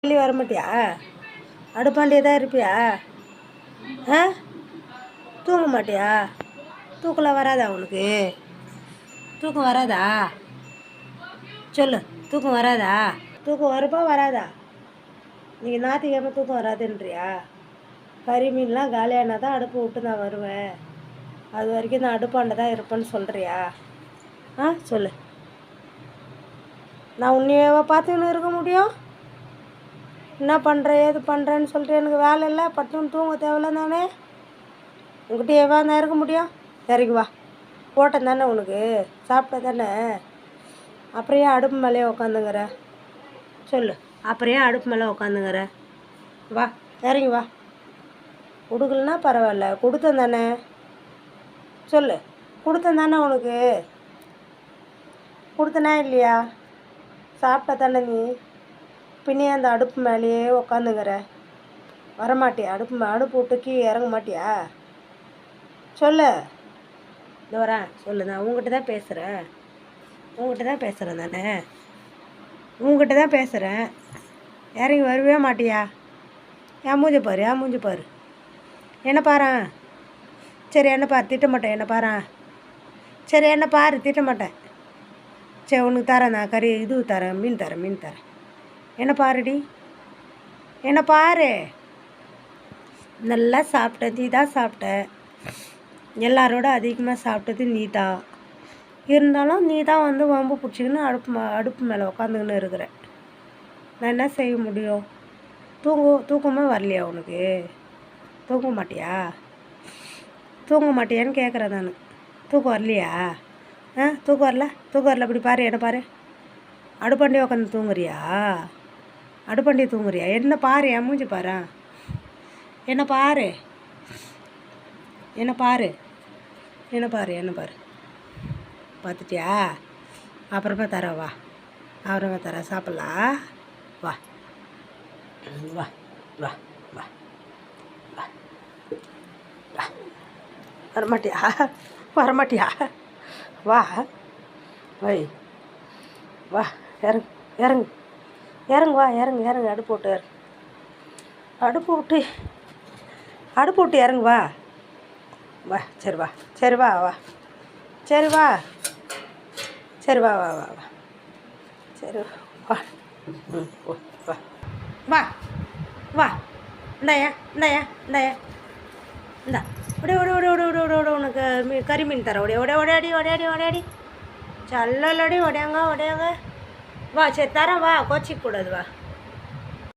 வெளியே வர மாட்டியா? அடுப்பாண்டியே தான் இருப்பியா? ஆ, தூங்க மாட்டியா? தூக்கலாம் வராதா உனக்கு? தூக்கம் வராதா? சொல்லு, தூக்கம் வராதா? தூக்கம் வருப்பா வராதா? நீங்கள் ஞாயிற்றுக்கிழமை தூக்கம் வராதுன்றியா? கறி மீன்லாம் காலியானா தான் அடுப்பு விட்டு நான் வருவேன், அது வரைக்கும் நான் அடுப்பாண்ட தான் இருப்பேன்னு சொல்கிறியா? ஆ, சொல்லு. நான் உன்னையவா பார்த்துக்கின்னு இருக்க முடியும்? என்ன பண்ணுற ஏது பண்ணுறேன்னு சொல்லிட்டு எனக்கு வேலை இல்லை, பட்டுன்னு தூங்க தேவையில்ல தானே? உங்கள்கிட்ட எவ்வளோ நேரம் இருக்க முடியும்? இறங்கி வா. போட்டேன் தானே உனக்கு, சாப்பிட்ட தானே? அப்புறம் ஏன் அடுப்பு மேலேயே உட்காந்துங்கிற? சொல்லு, அப்புறம் ஏன் அடுப்பு மேலே உட்காந்துங்கிற? வா, இறங்கி வா. கொடுக்கலன்னா பரவாயில்ல, கொடுத்தேன் தானே? சொல்லு, கொடுத்தேன் தானே உனக்கு? கொடுத்தனா இல்லையா? சாப்பிட்ட தானே நீ? பின்னே அந்த அடுப்பு மேலேயே உக்காந்துங்கிற, வரமாட்டியா? அடுப்பு விட்டு கீழே இறங்க மாட்டியா? சொல்லு. இந்த வரேன், சொல்லு. நான் உங்ககிட்ட தான் பேசுகிறேன், உங்ககிட்ட தான் பேசுகிறேன் தானே? உங்ககிட்ட தான் பேசுகிறேன். இறங்கி வரவே மாட்டியா? ஏன் மூஞ்சி பாரு, ஏன் மூஞ்சி பாரு. என்ன பாரு. சரி, என்ன பாரு, திட்ட மாட்டேன். என்ன பாரு. சரி, என்ன பாரு, திட்ட மாட்டேன். சரி, உனக்கு தரேன், நான் கறி இது தரேன், மீன் தரேன். என்ன பாருடி, என்ன பாரு. நல்லா சாப்பிட்ட, நீ தான் சாப்பிட்ட. எல்லாரோட அதிகமாக சாப்பிட்டது நீ தான். இருந்தாலும் நீ தான் வந்து வம்பு பிடிச்சிக்கின்னு அடுப்பு மேலே உட்காந்துக்கின்னு இருக்கிற. நான் என்ன செய்ய முடியும்? தூக்கமே வரலையா உனக்கு? தூங்க மாட்டியா? தூங்க மாட்டியான்னு கேட்குறேன் நான். தூக்கம் வரலையா? தூக்கம் வரல. அப்படி பாரு, என்ன பாரு. அடுப்பாண்டியே உட்காந்து தூங்குறியா? அடுப்பாண்டியே தூங்குறியா? என்ன பாரு, என் மூஞ்சி பாரு. என்ன பாரு. பார்த்துட்டியா? அப்புறமா தரேன், வா. அப்புறமா தரேன், சாப்பிட்லாம். வா வா வா வா வா. வரமாட்டியா? வா. வை, வா. இறங்கு வா. இறங்கு. அடுப்பு விட்டு இறங்கு வா. வா. சரி வா. வா. சரி வா. சரி வா. சரி வா. வா வா வா. இந்தாயா. இந்தா. ஒடே உனக்கு கறி மீன் தரேன். ஒடையாடி. சல்லடி, ஒடையாங்க. வா. சரி தரேன், வா. கோச்சிக்க கூடாது, வா.